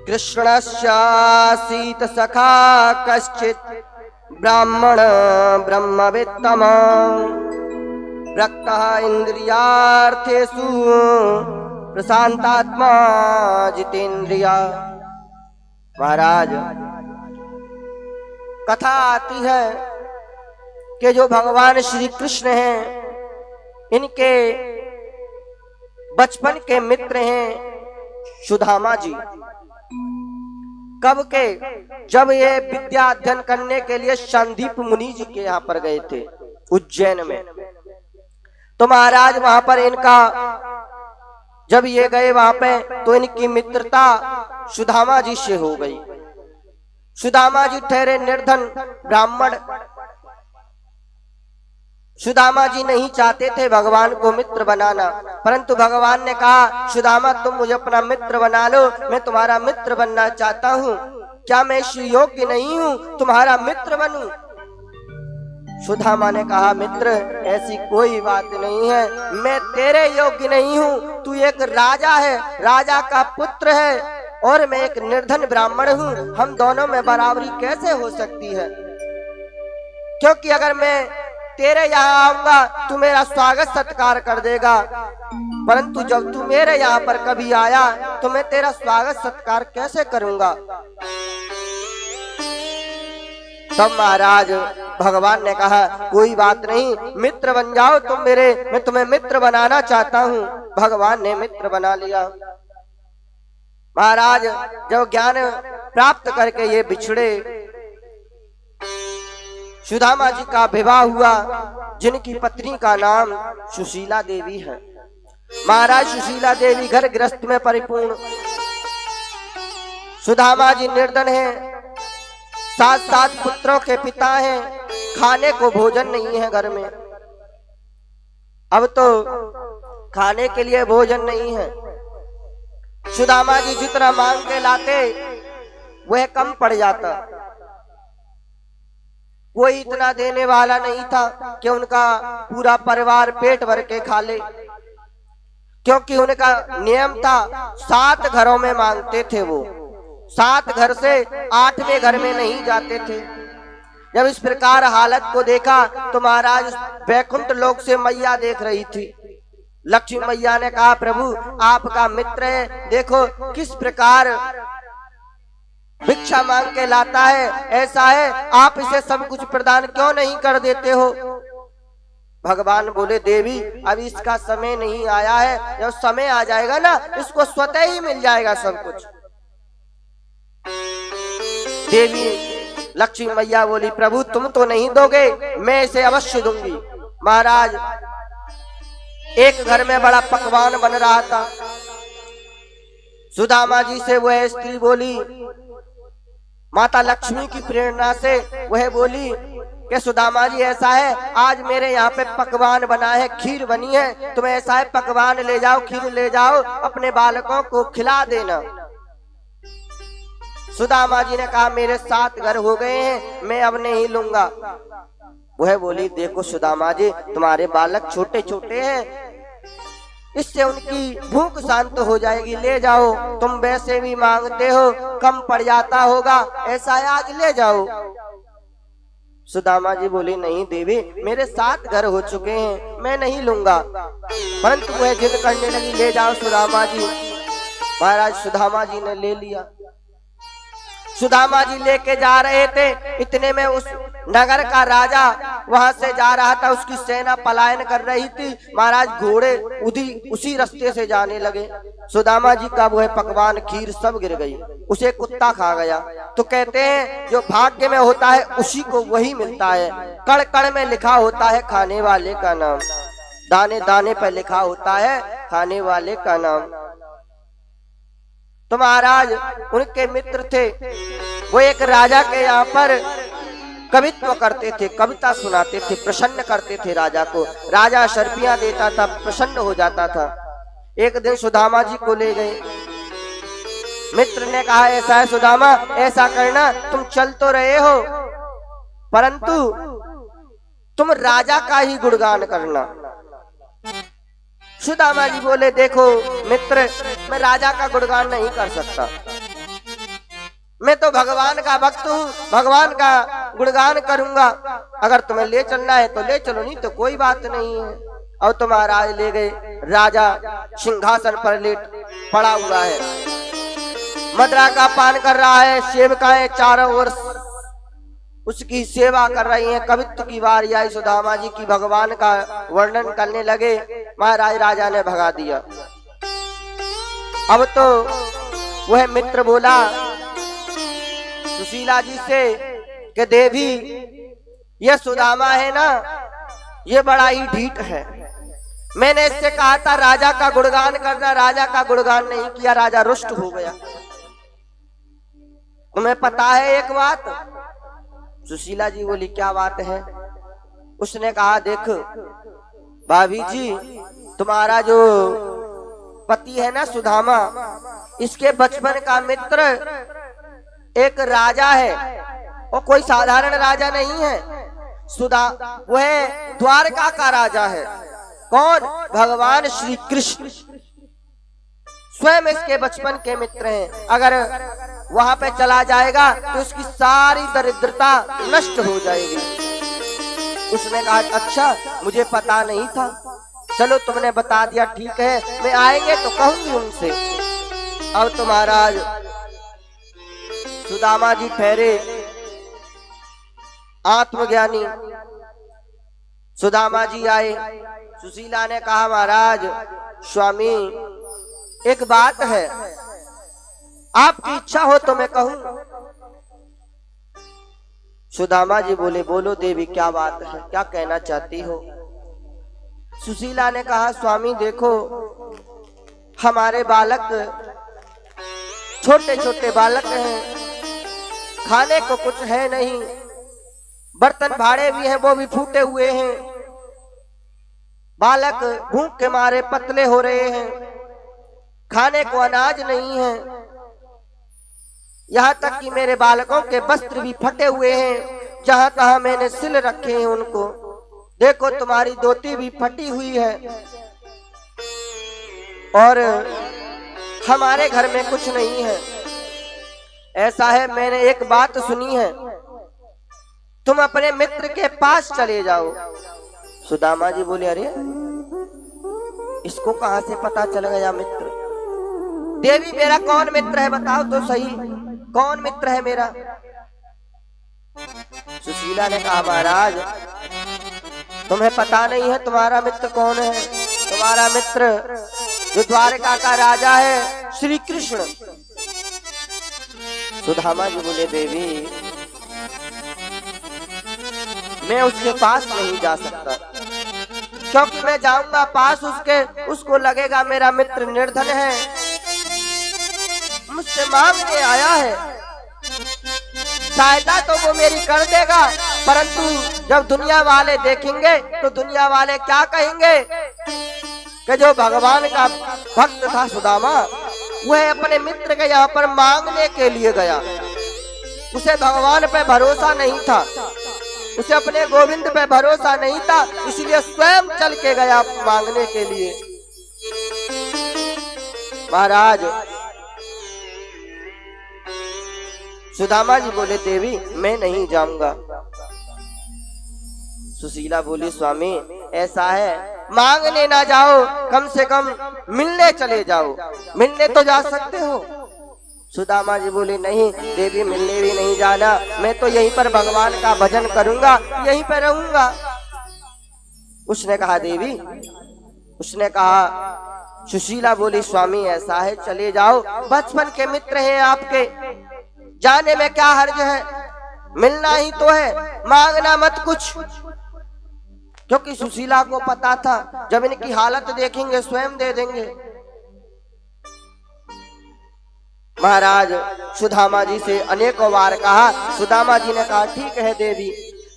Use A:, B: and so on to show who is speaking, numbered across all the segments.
A: कृष्णस्यासीत सखा कश्चित् ब्राह्मण ब्रह्मवित्तम रक्तः इंद्रियार्थेषु प्रशांतात्मा जितेंद्रिया। महाराज, कथा आती है कि जो भगवान श्री कृष्ण हैं, इनके बचपन के मित्र हैं सुदामा जी। कब के? जब ये विद्या अध्ययन करने के लिए संदीप मुनि जी के यहाँ पर गए थे उज्जैन में। तो महाराज वहां पर इनका जब ये गए वहां पे तो इनकी मित्रता सुदामा जी से हो गई। सुदामा जी ठहरे निर्धन ब्राह्मण। सुदामा जी नहीं चाहते थे भगवान को मित्र बनाना, परंतु भगवान ने कहा सुदामा तुम मुझे अपना मित्र बना लो, मैं तुम्हारा मित्र बनना चाहता हूँ। क्या मैं इस योग्य नहीं हूँ तुम्हारा मित्र बनूं? सुदामा ने कहा मित्र ऐसी कोई बात नहीं है, मैं तेरे योग्य नहीं हूँ। तू एक राजा है, राजा का पुत्र है, और मैं एक निर्धन ब्राह्मण हूँ। हम दोनों में बराबरी कैसे हो सकती है? क्योंकि अगर मैं तेरे यहाँ आऊंगा तू मेरा स्वागत सत्कार कर देगा, परंतु जब तू मेरे यहाँ पर कभी आया तो मैं तेरा स्वागत सत्कार कैसे करूंगा? तब महाराज भगवान ने कहा कोई बात नहीं, मित्र बन जाओ तुम मेरे, मैं तुम्हें मित्र बनाना चाहता हूँ। भगवान ने मित्र बना लिया। महाराज जब ज्ञान प्राप्त करके ये बिछड़े, सुदामा जी का विवाह हुआ, जिनकी पत्नी का नाम सुशीला देवी है। महाराज सुशीला देवी घर गृहस्थ में परिपूर्ण, सुदामा जी निर्धन हैं, 7 पुत्रों के पिता हैं, खाने को भोजन नहीं है घर में। अब तो खाने के लिए भोजन नहीं है। सुदामा जी जितना मांग के लाते वह कम पड़ जाता। कोई इतना देने वाला नहीं था कि उनका पूरा परिवार पेट भर के खा ले, क्योंकि उनका नियम था 7 घरों में मांगते थे। वो 7 घर से 8वें घर में नहीं जाते थे। जब इस प्रकार हालत को देखा तो महाराज वैकुंठ लोक से मैया देख रही थी। लक्ष्मी मैया ने कहा प्रभु आपका मित्र है, देखो किस प्रकार भिक्षा मांग के लाता है, ऐसा है आप इसे सब कुछ प्रदान क्यों नहीं कर देते हो? भगवान बोले देवी अभी इसका समय नहीं आया है, जब समय आ जाएगा ना इसको स्वतः ही मिल जाएगा सब कुछ। देवी लक्ष्मी मैया बोली प्रभु तुम तो नहीं दोगे, मैं इसे अवश्य दूंगी। महाराज एक घर में बड़ा पकवान बन रहा था। सुदामा जी से वह स्त्री बोली, माता लक्ष्मी की प्रेरणा से वह बोली कि सुदामा जी ऐसा है आज मेरे यहाँ पे पकवान बना है, खीर बनी है, तुम ऐसा है पकवान ले जाओ, खीर ले जाओ, अपने बालकों को खिला देना। सुदामा जी ने कहा मेरे 7 घर हो गए हैं, मैं अब नहीं लूंगा। वह बोली देखो सुदामा जी तुम्हारे बालक छोटे छोटे हैं, इससे उनकी भूख शांत हो जाएगी, ले जाओ। तुम वैसे भी मांगते हो कम पड़ जाता होगा, ऐसा है आज ले जाओ। सुदामा जी बोली नहीं देवी मेरे 7 घर हो चुके हैं, मैं नहीं लूंगा। परंतु वह जिद करने लगी ले जाओ सुदामा जी। महाराज सुदामा जी ने ले लिया। सुदामा जी लेके जा रहे थे, इतने में उस नगर का राजा वहां से जा रहा था, उसकी सेना पलायन कर रही थी। महाराज घोड़े उसी रास्ते से जाने लगे। सुदामा जी का वह पकवान खीर सब गिर गई, उसे कुत्ता खा गया। तो कहते हैं जो भाग्य में होता है उसी को वही मिलता है। कण कण में लिखा होता है खाने वाले का नाम, दाने दाने पर लिखा होता है खाने वाले का नाम। तो महाराज उनके मित्र थे, वो एक राजा के यहाँ पर कवित्व करते थे, कविता सुनाते थे, प्रसन्न करते थे राजा को। राजा शर्पियां देता था, प्रसन्न हो जाता था। एक दिन सुदामा जी को ले गए। मित्र ने कहा ऐसा है सुदामा ऐसा करना, तुम चल तो रहे हो परंतु तुम राजा का ही गुणगान करना। सुदामा जी बोले देखो मित्र मैं राजा का गुणगान नहीं कर सकता, मैं तो भगवान का भक्त हूँ, भगवान का गुणगान करूंगा। अगर तुम्हें ले चलना है तो ले चलो, नहीं तो कोई बात नहीं है। और तो महाराज ले गए। राजा सिंहासन पर लेट पड़ा हुआ है, मदरा का पान कर रहा है, सेवकाएं चारों ओर उसकी सेवा कर रही हैं। कवित्व की बारी आई, सुदामा जी की भगवान का वर्णन करने लगे। महाराज राजा ने भगा दिया। अब तो वह मित्र बोला सुशीला जी से कि देवी, ये सुदामा है ना, ये बड़ा ही ढीठ है। मैंने इससे कहा था राजा का गुणगान करना, राजा का गुणगान नहीं किया, राजा रुष्ट हो गया। तुम्हें पता है एक बात? सुशीला जी बोली क्या बात है? उसने कहा देख भाभी जी, तुम्हारा जो पति है ना सुदामा, इसके बचपन का मित्र एक राजा है, और कोई साधारण राजा नहीं है। वह द्वारका का राजा है। कौन? भगवान श्री कृष्ण स्वयं इसके बचपन के मित्र हैं। अगर वहां पे चला जाएगा तो उसकी सारी दरिद्रता नष्ट हो जाएगी। उसने कहा अच्छा, मुझे पता नहीं था, चलो तुमने बता दिया, ठीक है, मैं आएंगे तो कहूंगी उनसे। अब तो महाराज सुदामा जी ठहरे आत्मज्ञानी। सुदामा जी आए। सुशीला ने कहा महाराज स्वामी, एक बात है, आपकी इच्छा हो तो मैं कहूं। सुदामा जी बोले बोलो देवी, क्या बात है, क्या कहना चाहती हो? सुशीला ने कहा स्वामी देखो, हमारे बालक छोटे छोटे बालक हैं, खाने को कुछ है नहीं, बर्तन भाड़े भी हैं वो भी फूटे हुए हैं, बालक भूख के मारे पतले हो रहे हैं, खाने को अनाज नहीं है, यहाँ तक कि मेरे बालकों के वस्त्र भी फटे हुए हैं, जहां तहां मैंने सिल रखे हैं उनको। देखो तुम्हारी धोती भी फटी हुई है, और हमारे घर में कुछ नहीं है। ऐसा है, मैंने एक बात सुनी है, तुम अपने मित्र के पास चले जाओ। सुदामा जी बोले अरे इसको कहां से पता चल गया मित्र? देवी मेरा कौन मित्र है बताओ तो सही, कौन मित्र है मेरा? सुशीला ने कहा महाराज तुम्हें पता नहीं है तुम्हारा मित्र कौन है? तुम्हारा मित्र जो द्वारका का राजा है श्री कृष्ण। सुदामा जी बोले देवी मैं उसके पास नहीं जा सकता, क्योंकि मैं जाऊंगा पास उसके, उसको लगेगा मेरा मित्र निर्धन है, मुझसे मांगने आया है, सहायता तो वो मेरी कर देगा, परंतु जब दुनिया वाले देखेंगे तो दुनिया वाले क्या कहेंगे कि जो भगवान का भक्त था सुदामा, वह अपने मित्र के यहाँ पर मांगने के लिए गया। उसे भगवान पे भरोसा नहीं था, उसे अपने गोविंद पे भरोसा नहीं था, इसलिए स्वयं चल के गया मांगने के लिए। महाराज सुदामा जी बोले देवी मैं नहीं जाऊंगा। सुशीला बोली स्वामी ऐसा है, मांगने ना जाओ, कम से कम मिलने चले जाओ, मिलने तो जा सकते हो। सुदामा जी बोले नहीं देवी मिलने भी नहीं जाना, मैं तो यहीं पर भगवान का भजन करूंगा, यहीं पर रहूंगा। उसने कहा देवी, उसने कहा सुशीला बोली स्वामी ऐसा है चले जाओ, बचपन के मित्र हैं आपके, जाने में क्या हर्ज है, मिलना ही तो है, मांगना मत कुछ। क्योंकि सुशीला को पता था जब इनकी हालत देखेंगे स्वयं दे देंगे। महाराज सुदामा जी से अनेकों बार कहा, सुदामा जी ने कहा ठीक है देवी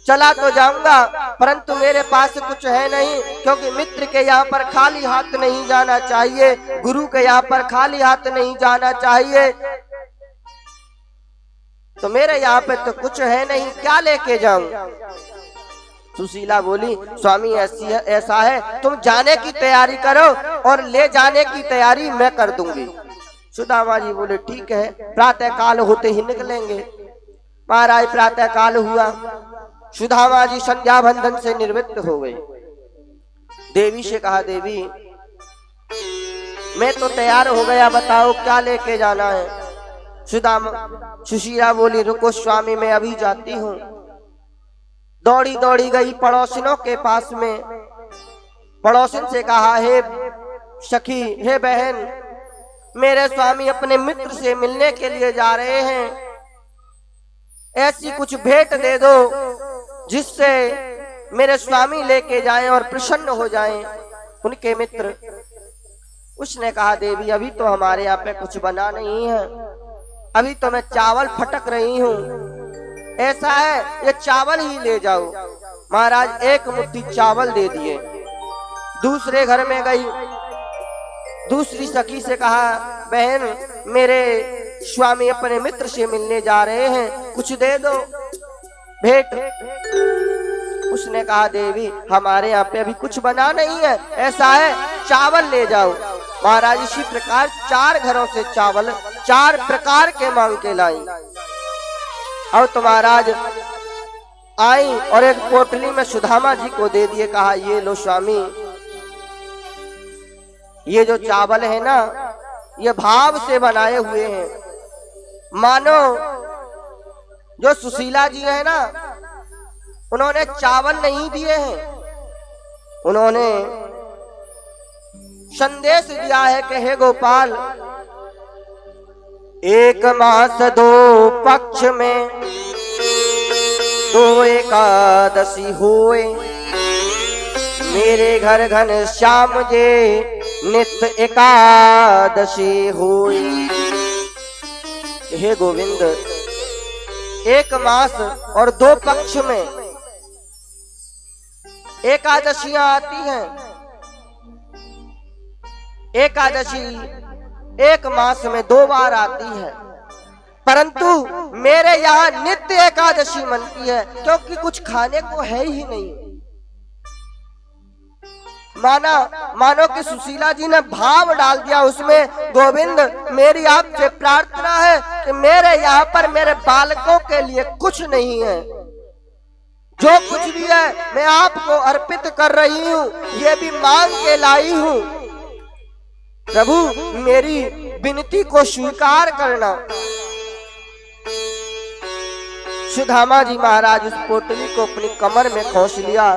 A: चला तो जाऊंगा, परंतु मेरे पास कुछ है नहीं, क्योंकि मित्र के यहाँ पर खाली हाथ नहीं जाना चाहिए, गुरु के यहाँ पर खाली हाथ नहीं जाना चाहिए, तो मेरे यहाँ पे तो कुछ है नहीं, क्या लेके जाऊं? सुशीला बोली स्वामी ऐसा है तुम जाने की तैयारी करो और ले जाने की तैयारी मैं कर दूंगी। सुदामा जी बोले ठीक है, प्रातः काल होते ही निकलेंगे। महाराज प्रातः काल हुआ, सुदामा जी संध्या बंधन से निवृत्त हो गए। देवी से कहा, देवी मैं तो तैयार हो गया, बताओ क्या लेके जाना है। सुशीला बोली, रुको स्वामी मैं अभी जाती हूँ। दौड़ी दौड़ी गई पड़ोसिनों के पास में, पड़ोसिन से कहा, हे सखी, हे बहन, मेरे स्वामी अपने मित्र से मिलने के लिए जा रहे हैं, ऐसी कुछ भेंट दे दो जिससे मेरे स्वामी लेके जाएं और प्रसन्न हो जाएं उनके मित्र। उसने कहा, देवी अभी तो हमारे यहाँ पे कुछ बना नहीं है, अभी तो मैं चावल फटक रही हूँ, ऐसा है ये चावल ही ले जाओ। महाराज एक मुट्ठी चावल दे दिए। दूसरे घर में गई, दूसरी सखी से कहा, बहन मेरे स्वामी अपने मित्र से मिलने जा रहे हैं, कुछ दे दो भेंट। उसने कहा, देवी हमारे यहाँ पे अभी कुछ बना नहीं है, ऐसा है चावल ले जाओ। महाराज इसी प्रकार 4 घरों से चावल 4 प्रकार के मांग के लाई। और तो महाराज आई और एक पोटली में सुदामा जी को दे दिए, कहा, ये लो स्वामी, ये जो चावल है ना, ये भाव से बनाए हुए हैं। मानो जो सुशीला जी है ना, उन्होंने चावल नहीं दिए हैं, उन्होंने संदेश दिया है कि हे गोपाल, 1 मास 2 पक्ष में 2 एकादशी होए, मेरे घर घन श्याम जे नित्य एकादशी होए। हे गोविंद, 1 मास और 2 पक्ष में एकादशियां आती हैं। एकादशी 1 मास में 2 बार आती है, परंतु मेरे यहाँ नित्य एकादशी मनती है, क्योंकि कुछ खाने को है ही नहीं। मानो कि सुशीला जी ने भाव डाल दिया उसमें, गोविंद मेरी आपसे प्रार्थना है कि मेरे यहाँ पर मेरे बालकों के लिए कुछ नहीं है, जो कुछ भी है मैं आपको अर्पित कर रही हूँ, ये भी मांग के लाई हूँ। प्रभु मेरी विनती को स्वीकार करना। सुदामा जी महाराज उस पोटली को अपनी कमर में खोस लिया,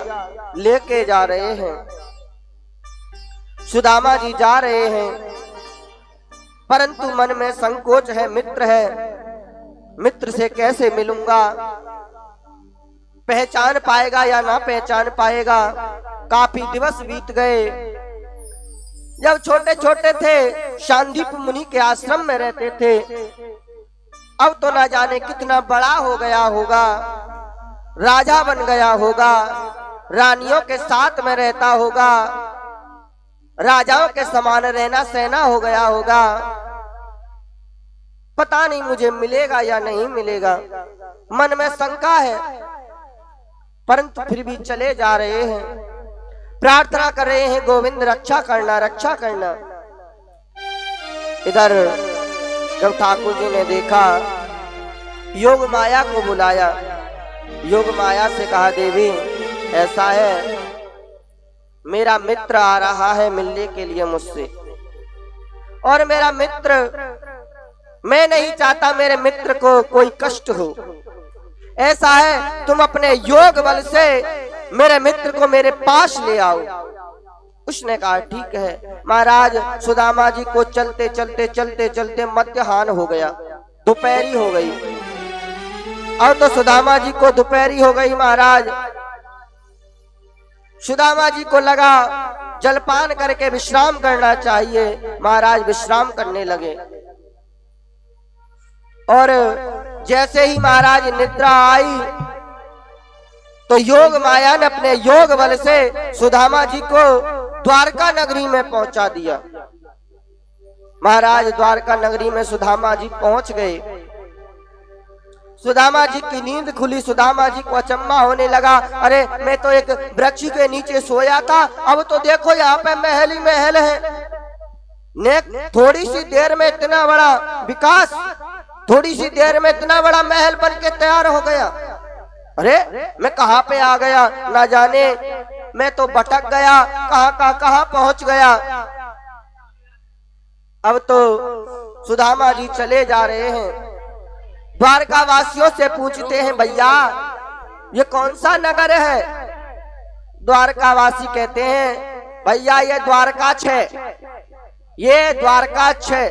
A: लेके जा रहे हैं। सुदामा जी जा रहे हैं, परंतु मन में संकोच है, मित्र है, मित्र से कैसे मिलूंगा, पहचान पाएगा या ना पहचान पाएगा। काफी दिवस बीत गए। जब छोटे छोटे थे शांदीप मुनि के आश्रम में रहते थे, अब तो ना जाने कितना बड़ा हो गया होगा, राजा बन गया होगा, रानियों के साथ में रहता होगा, राजाओं के समान रहना सहना हो गया होगा। पता नहीं मुझे मिलेगा या नहीं मिलेगा, मन में शंका है, परंतु फिर भी चले जा रहे हैं, प्रार्थना कर रहे हैं, गोविंद रक्षा करना रक्षा करना। इधर जब ठाकुर जी ने देखा, योग माया को बुलाया, योग माया से कहा, देवी ऐसा है मेरा मित्र आ रहा है मिलने के लिए मुझसे, और मेरा मित्र, मैं नहीं चाहता मेरे मित्र को कोई कष्ट हो, ऐसा है तुम अपने योग बल से मेरे मित्र को मेरे पास ले आओ। उसने कहा ठीक है। महाराज सुदामा जी को चलते चलते चलते चलते मध्याह्न हो गया, दोपहरी हो गई, और तो सुदामा जी को दोपहरी हो गई। महाराज सुदामा जी को लगा जलपान करके विश्राम करना चाहिए। महाराज विश्राम करने लगे, और जैसे ही महाराज निद्रा आई तो योग माया ने अपने योग बल से सुदामा जी को द्वारका नगरी में पहुंचा दिया। महाराज द्वारका नगरी में सुदामा जी पहुंच गए। सुदामा जी की नींद खुली, सुदामा जी को अचंभा होने लगा, अरे मैं तो एक वृक्ष के नीचे सोया था, अब तो देखो यहाँ पे महल ही महल है, ने थोड़ी सी देर में इतना बड़ा विकास, थोड़ी सी देर में इतना बड़ा महल बन के तैयार हो गया। अरे मैं कहाँ पे आ गया ना जाने, मैं तो भटक गया, कहाँ पहुंच गया। अब तो सुदामा जी चले जा रहे हैं, द्वारका वासियों से पूछते हैं भैया ये कौन सा नगर है। द्वारका वासी कहते हैं भैया ये द्वारका 6, ये द्वारका 6।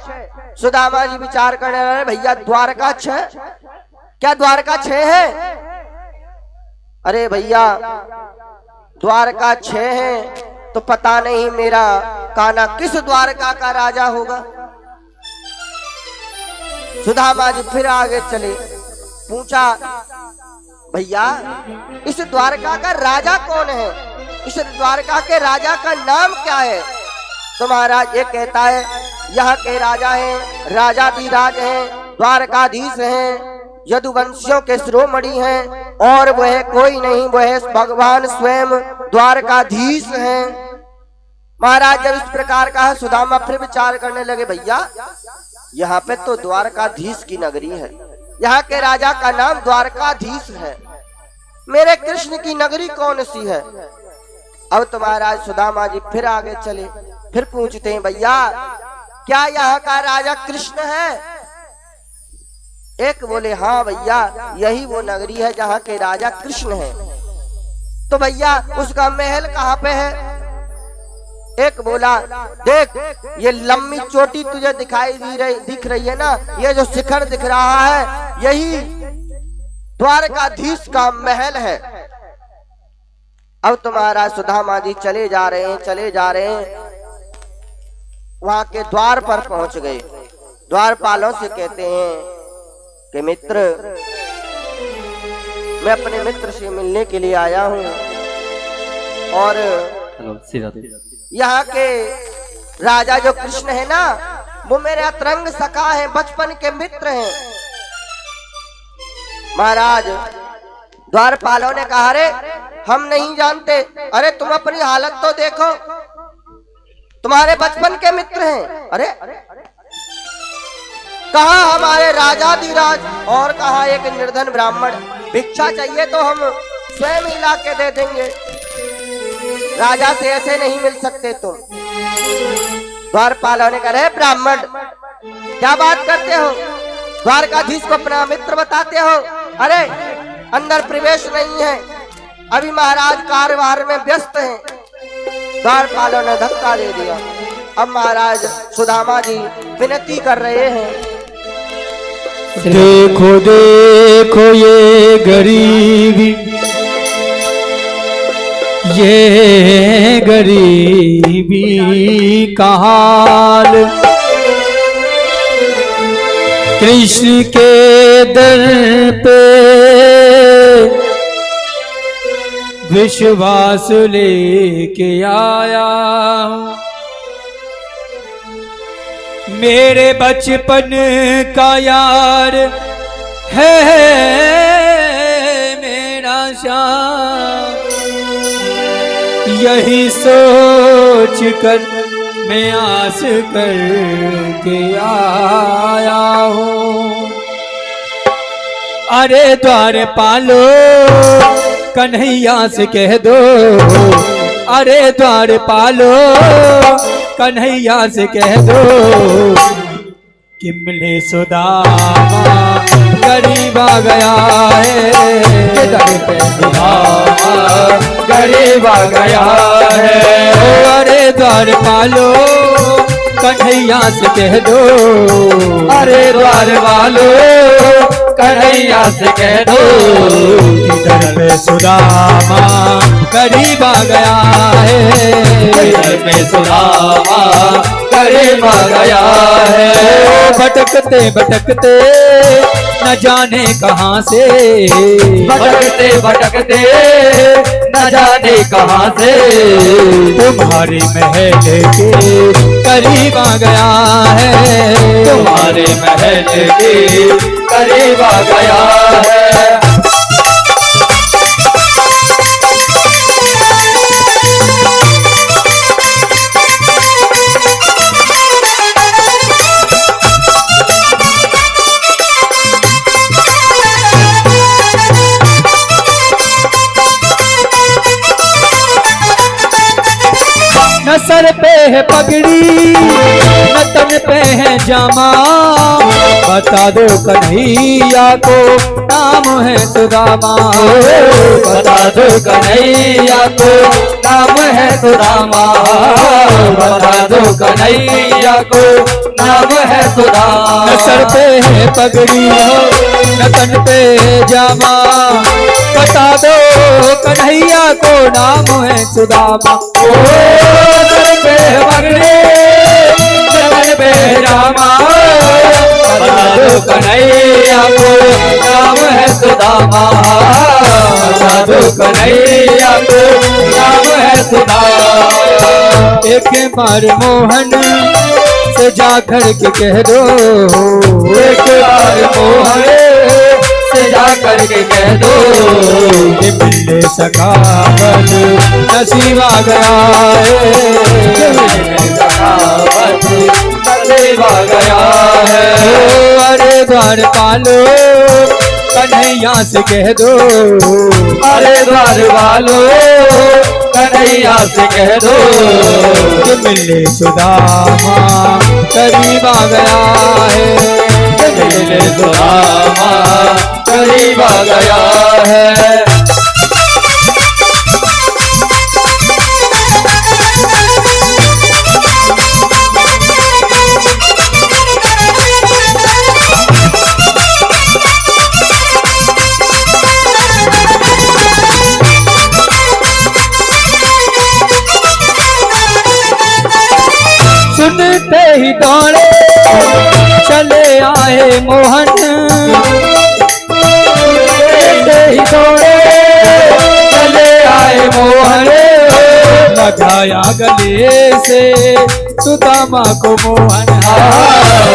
A: सुदामा जी विचार करने लगे भैया द्वारका 6, क्या द्वारका 6 है? अरे भैया द्वारका 6 है तो पता नहीं मेरा कान्हा किस द्वारका का राजा होगा। सुदामा जी फिर आगे चले, पूछा भैया इस द्वारका का राजा कौन है, इस द्वारका के राजा का नाम क्या है? तो महाराज ये कहता है यहाँ के राजा हैं, राजाधिराज हैं, द्वारकाधीश हैं, यदुवंशियों के शिरोमणि हैं, और वह कोई नहीं, वह भगवान स्वयं द्वारकाधीश हैं। महाराज जब इस प्रकार कहा, सुदामा फिर विचार करने लगे भैया यहाँ पे तो द्वारकाधीश की नगरी है, यहाँ के राजा का नाम द्वारकाधीश है, मेरे कृष्ण की नगरी कौन सी है? अब तो महाराज सुदामा जी फिर आगे चले, फिर पूछते हैं भैया क्या यहाँ का राजा कृष्ण है? एक बोले हाँ भैया यही वो नगरी है जहाँ के राजा कृष्ण है। तो भैया उसका महल कहाँ पे है? एक बोला देख ये लंबी चोटी तुझे दिख रही है ना, ये जो शिखर दिख रहा है यही द्वारकाधीश का महल है। अब तो महाराज सुदामा जी चले जा रहे हैं, वहां के द्वार पर पहुंच गए। द्वारपालों से कहते हैं कि मित्र मैं अपने मित्र से मिलने के लिए आया हूं, और यहाँ के राजा जो कृष्ण है ना वो मेरे अतरंग सखा है, बचपन के मित्र हैं। महाराज द्वारपालों ने कहा अरे हम नहीं जानते, अरे तुम अपनी हालत तो देखो, तुम्हारे बचपन के मित्र हैं। अरे कहा हमारे राजाधिराज और कहा एक निर्धन ब्राह्मण, भिक्षा चाहिए तो हम स्वयं ही ला के दे देंगे, राजा से ऐसे नहीं मिल सकते तुम। द्वारपालों ने कहा ब्राह्मण क्या बात करते हो, द्वारकाधीश को अपना मित्र बताते हो? अरे अंदर प्रवेश नहीं है, अभी महाराज कार्यवार में व्यस्त हैं। द्वारपालों ने धक्का दे दिया। अब महाराज सुदामा जी विनती कर रहे हैं,
B: देखो देखो ये गरीबी, ये गरीबी का हाल, कृष्ण के दर पे विश्वास लेके आया हूँ, मेरे बचपन का यार है मेरा शान, यही सोच कर मैं आस करके आया हूँ। अरे द्वारपालो कन्हैया से कह दो, अरे द्वारपालो कन्हैया से कह दो कि मिले सुदामा गरीब आ गया है, दर पे सुदामा गरीब आ गया है। अरे द्वारपालो कन्हैया से कह दो, अरे द्वारपालो कन्हैया से कह दो कि दर पे सुदामा गरीब आ गया है, दर पे सुदामा गरीब आ गया है। भटकते भटकते न जाने कहाँ से, भटकते भटकते न जाने कहाँ से तुम्हारे महल के करीब आ गया है, तुम्हारे महल के करीब आ गया है। न सर पे है पगड़ी न तन पे है जामा, बता दो कन्हैया को नाम है सुदामा।
C: बता दो कन्हैया को नाम है सुदामा, बता दो कन्हैया को नाम है सुदामा।
B: न सर पे है पगड़ी न तन पे जामा, बता दो कन्हैया को नाम है सुदामा।
C: ओ सर पे पगड़ी तन पे जामा, बता दो कन्हैया को नाम है सुदामा, बता दो कन्हैया को नाम है सुदामा।
B: एक बार मोहन से जा कर के कह दो,
C: एक बार मोहन से जा कर के कह दो,
B: कि मिलने सखावत नसीब आ गया है,
C: सखावत नसीब आ गया है।
B: ओ अरे द्वार पालो कन्हैया से कह दो,
C: अरे द्वार वालो कन्हैया से कह दो,
B: कि मिलने सुदामा करीब आ गया है,
C: मिलने सुदामा करीब आ गया है।
B: सुनते ही दौड़े चले आए मोहन,
C: सुनते ही दौड़े चले आए मोहन,
B: लगाया गले से सुदामा को मोहन,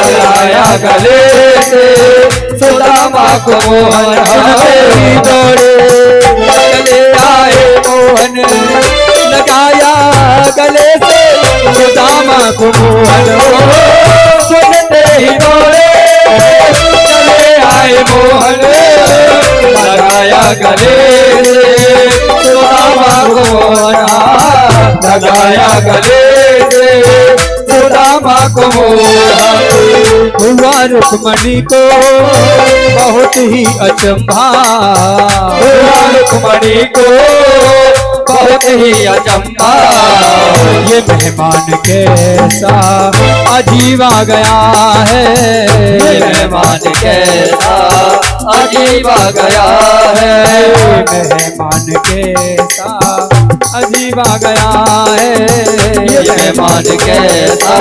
C: लगाया गले से सुदामा को मोहन।
B: सुनते ही दौड़े चले आए मोहन, लगाया गले से सुदामा को मोहन।
C: सुनते ही दौड़े चले आए मोहन, लगाया गले से सुदामा को मोहन, लगाया गले से सुदामा को मोहन।
B: हुआ रुक्मणी को बहुत ही अचंभा,
C: हुआ रुक्मणी को बहुत ही अचंभा,
B: ये मेहमान कैसा अजीब आ गया है,
C: ये मेहमान कैसा अजीब आ गया है,
B: मेहमान कैसा अजीब आ गया है,
C: ये मेहमान कैसा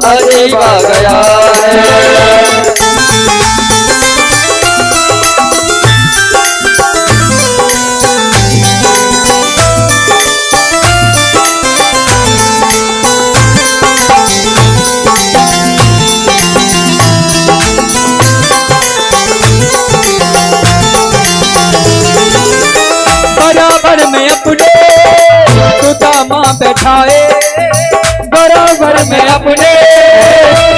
C: अजीब आ गया है।
B: बराबर में अपने सुदामा बैठाए,
C: बराबर में अपने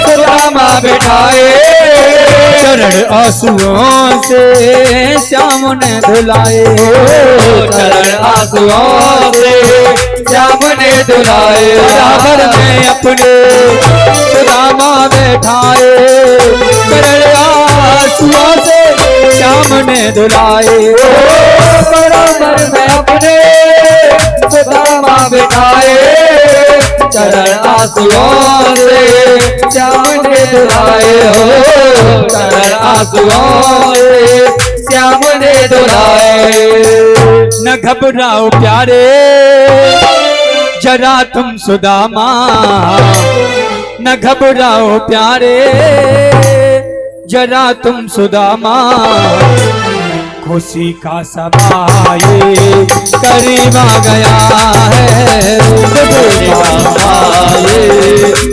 C: सुदामा बैठाए,
B: चरण आंसुओं से श्याम ने धुलाए,
C: चरण आंसुओं से श्याम ने धुलाए।
B: बराबर में अपने सुदामा बैठाए, चरण आंसुओं से श्याम ने धुलाए,
C: बराबर में अपने सुदामा बैठाए, चरण आंसुओं से श्याम ने धुलाए, हो चरण आंसुओं से श्याम ने धुलाए।
B: न घबराओ प्यारे जरा तुम सुदामा, न घबराओ प्यारे जरा तुम सुदामा, खुशी का समा ये करीब आ गया है,
C: खुशी का समा ये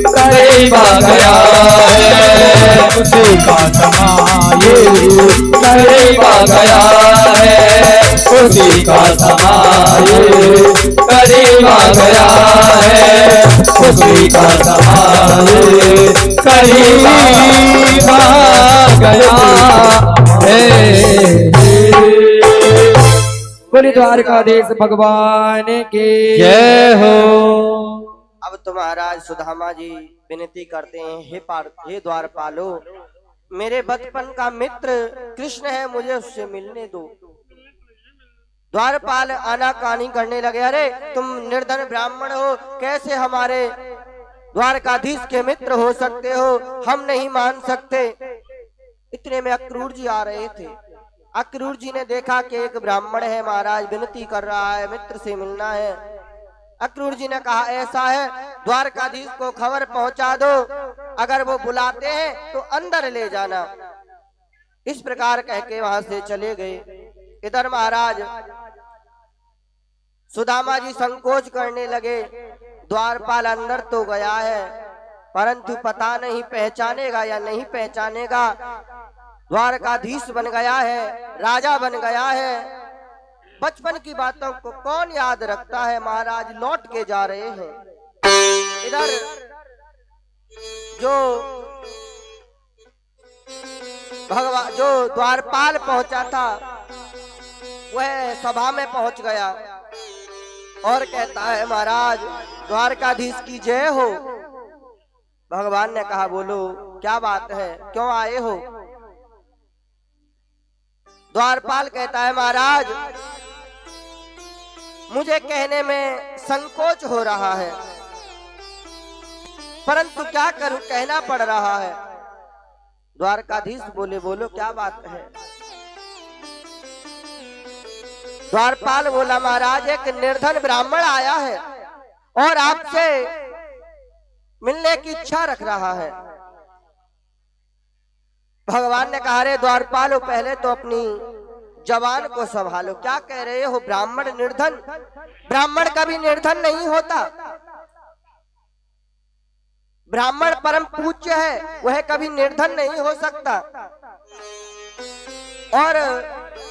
C: करीब आ गया है,
B: खुशी का समा ये
C: करीब आ गया है, खुशी का समा ये करीब आ गया है, खुशी का समा ये करीब आ गया है। बोले द्वारकाधीश भगवान की
B: जय हो।
A: तो महाराज सुदामा जी विनती करते हैं, हे द्वारपालो, मेरे बचपन का मित्र कृष्ण है, मुझे उससे मिलने दो। द्वारपाल आनाकानी करने लगे, अरे तुम निर्धन ब्राह्मण हो, कैसे हमारे द्वारकाधीश के मित्र हो सकते हो, हम नहीं मान सकते। इतने में अक्रूर जी आ रहे थे। अक्रूर जी ने देखा कि एक ब्राह्मण है महाराज, विनती कर रहा है, मित्र से मिलना है। अक्रूर जी ने कहा, ऐसा है, द्वारकाधीश को खबर पहुंचा दो, अगर वो बुलाते हैं तो अंदर ले जाना। इस प्रकार कह के वहां से चले गए। इधर महाराज सुदामा जी संकोच करने लगे, द्वारपाल अंदर तो गया है, परंतु पता नहीं पहचानेगा या नहीं पहचानेगा। द्वारकाधीश बन गया है, राजा बन गया है, बचपन की बातों को कौन याद रखता है। महाराज लौट के जा रहे हैं। इधर जो द्वारपाल पहुंचा था वह सभा में पहुंच गया और कहता है, महाराज द्वारकाधीश की जय हो। भगवान ने कहा, बोलो क्या बात है, क्यों आए हो। द्वारपाल कहता है, महाराज मुझे कहने में संकोच हो रहा है, परंतु क्या करूं, कहना पड़ रहा है। द्वारकाधीश बोले, बोलो क्या बात है। द्वारपाल बोला, महाराज एक निर्धन ब्राह्मण आया है और आपसे मिलने की इच्छा रख रहा है। भगवान ने कहा, रे द्वारपालो, पहले तो अपनी जवान को संभालो, क्या कह रहे हो। ब्राह्मण निर्धन, ब्राह्मण कभी निर्धन नहीं होता। ब्राह्मण परम पूज्य है, वह कभी निर्धन नहीं हो सकता। और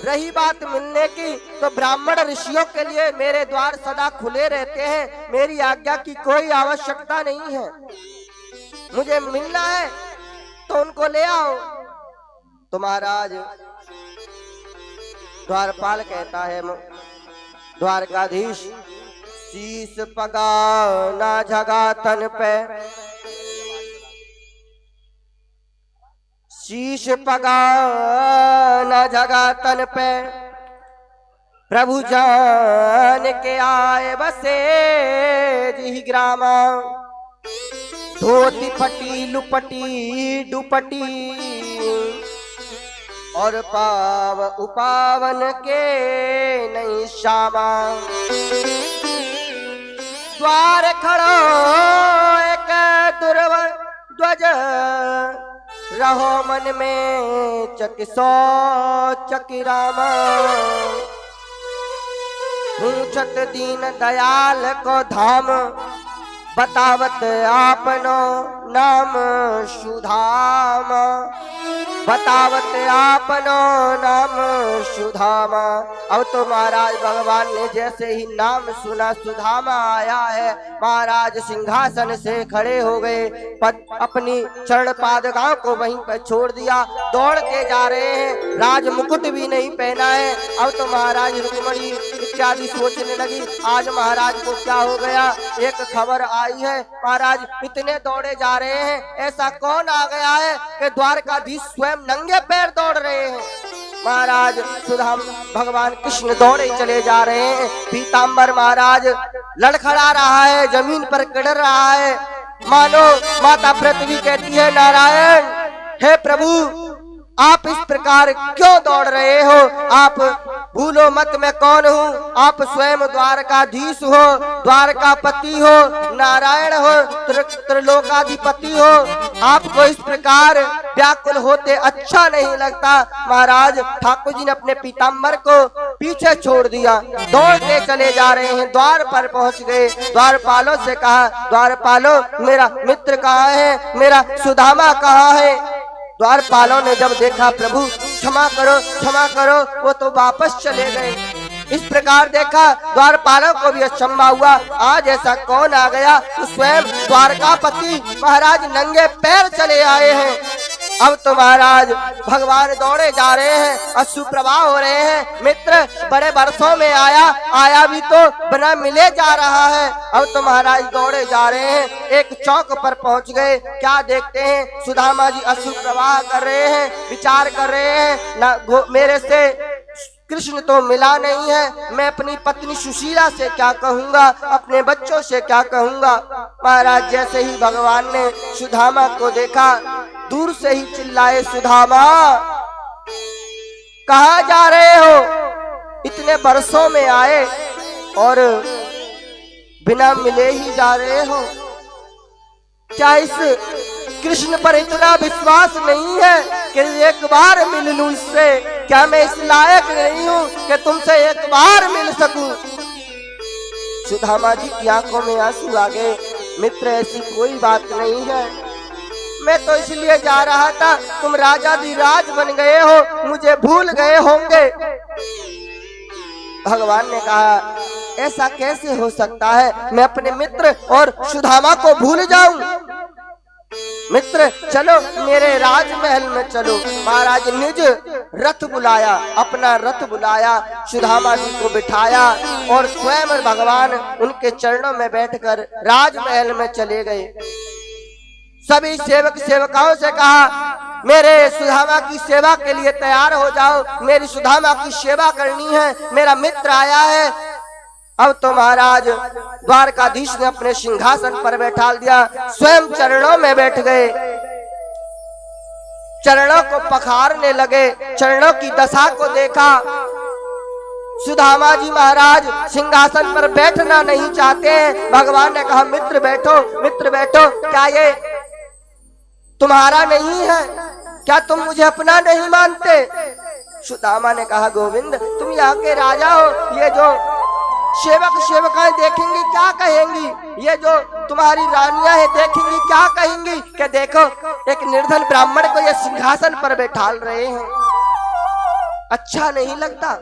A: रही बात मिलने की, तो ब्राह्मण ऋषियों के लिए मेरे द्वार सदा खुले रहते हैं, मेरी आज्ञा की कोई आवश्यकता नहीं है। मुझे मिलना है तो उनको ले आओ। तो महाराज द्वारपाल कहता है, द्वारकाधीश शीश पगा ना झगा तन पे, शीश पगा न जगा तन पे, प्रभु जान के आए बसे जी ग्रामा। धोती फटी लुपटी डुपटी, और पाव उपावन के नहीं श्यामा। द्वार खड़ो एक ध्वज, रहो मन में चकिसो चकिरामा। पूछत दीन दयाल को धाम, बतावत आपनो नाम सुधामा। बतावत आपनो नाम सुधामा। अब तो महाराज भगवान ने जैसे ही नाम सुना, सुधामा आया है, महाराज सिंहासन से खड़े हो गए, अपनी चरण पादुकाओं को वहीं पर छोड़ दिया, दौड़ के जा रहे हैं। राज मुकुट भी नहीं पहना है। अब तो महाराज रुक्मणी इत्यादि सोचने लगी, आज महाराज को क्या हो गया। एक खबर आई है, महाराज इतने दौड़े जा रहे हैं, ऐसा कौन आ गया है कि द्वारकाधीश स्वयं नंगे पैर दौड़ रहे हैं। महाराज सुदाम भगवान कृष्ण दौड़े चले जा रहे हैं। पीतांबर महाराज लड़खड़ा रहा है, जमीन पर गिर रहा है, मानो माता पृथ्वी कहती है, नारायण हे प्रभु, आप इस प्रकार क्यों दौड़ रहे हो। आप भूलो मत मैं कौन हूँ, आप स्वयं द्वारकाधीश हो, द्वारकापति हो, नारायण हो, त्रिलोकाधिपति हो। आपको इस प्रकार व्याकुल होते अच्छा नहीं लगता। महाराज ठाकुर जी ने अपने पीताम्बर को पीछे छोड़ दिया, दौड़ते चले जा रहे हैं। द्वार पर पहुंच गए। द्वारपालों से कहा, द्वारपालो मेरा मित्र कहाँ है, मेरा सुदामा कहाँ है। द्वारपालों ने जब देखा, प्रभु क्षमा करो क्षमा करो, वो तो वापस चले गए। इस प्रकार देखा, द्वारपालों को भी अचंभा हुआ, आज ऐसा कौन आ गया। तो स्वयं द्वारकापति महाराज नंगे पैर चले आए हैं। अब तो महाराज भगवान दौड़े जा रहे हैं, अश्रु प्रवाह हो रहे हैं। मित्र बड़े वर्षों में आया भी तो बिना मिले जा रहा है। अब तो महाराज दौड़े जा रहे हैं, एक चौक पर पहुंच गए। क्या देखते हैं, सुदामा जी अश्रु प्रवाह कर रहे हैं, विचार कर रहे हैं, ना मेरे से कृष्ण तो मिला नहीं है, मैं अपनी पत्नी सुशीला से क्या कहूंगा, अपने बच्चों से क्या कहूंगा। महाराज जैसे ही भगवान ने सुदामा को देखा, दूर से ही चिल्लाए, सुदामा कहाँ जा रहे हो? इतने बरसों में आए और बिना मिले ही जा रहे हो। क्या इस कृष्ण पर इतना विश्वास नहीं है कि एक बार मिल लूं इससे? क्या मैं इस लायक नहीं हूं कि तुमसे एक बार मिल सकूं? सुदामा जी की आंखों में आंसू आ गए। मित्र ऐसी कोई बात नहीं है, मैं तो इसलिए जा रहा था, तुम राजाधिराज बन गए हो, मुझे भूल गए होंगे। भगवान ने कहा ऐसा कैसे हो सकता है, मैं अपने मित्र और सुदामा को भूल जाऊं? मित्र चलो मेरे राजमहल में चलो। महाराज निज रथ बुलाया, अपना रथ बुलाया, सुदामा जी को बिठाया और स्वयं भगवान उनके चरणों में बैठकर राजमहल में चले गए। सभी सेवक सेवकाओं से कहा मेरे सुदामा की सेवा के लिए तैयार हो जाओ, मेरी सुदामा की सेवा करनी है, मेरा मित्र आया है। अब तो महाराज द्वारकाधीश ने अपने सिंहासन पर बैठा दिया, स्वयं चरणों में बैठ गए, चरणों को पखारने लगे, चरणों की दशा को देखा। सुदामा जी महाराज सिंहासन पर बैठना नहीं चाहते हैं। भगवान ने कहा मित्र बैठो, मित्र बैठो, क्या ये तुम्हारा नहीं है? क्या तुम मुझे अपना नहीं मानते? सुदामा ने कहा गोविंद तुम यहाँ के राजा हो, ये जो सेवक सेवकाएं देखेंगी क्या कहेंगी, ये जो तुम्हारी रानियां हैं देखेंगी क्या कहेंगी कि देखो एक निर्धन ब्राह्मण को ये सिंहासन पर बैठाल रहे हैं, अच्छा नहीं लगता।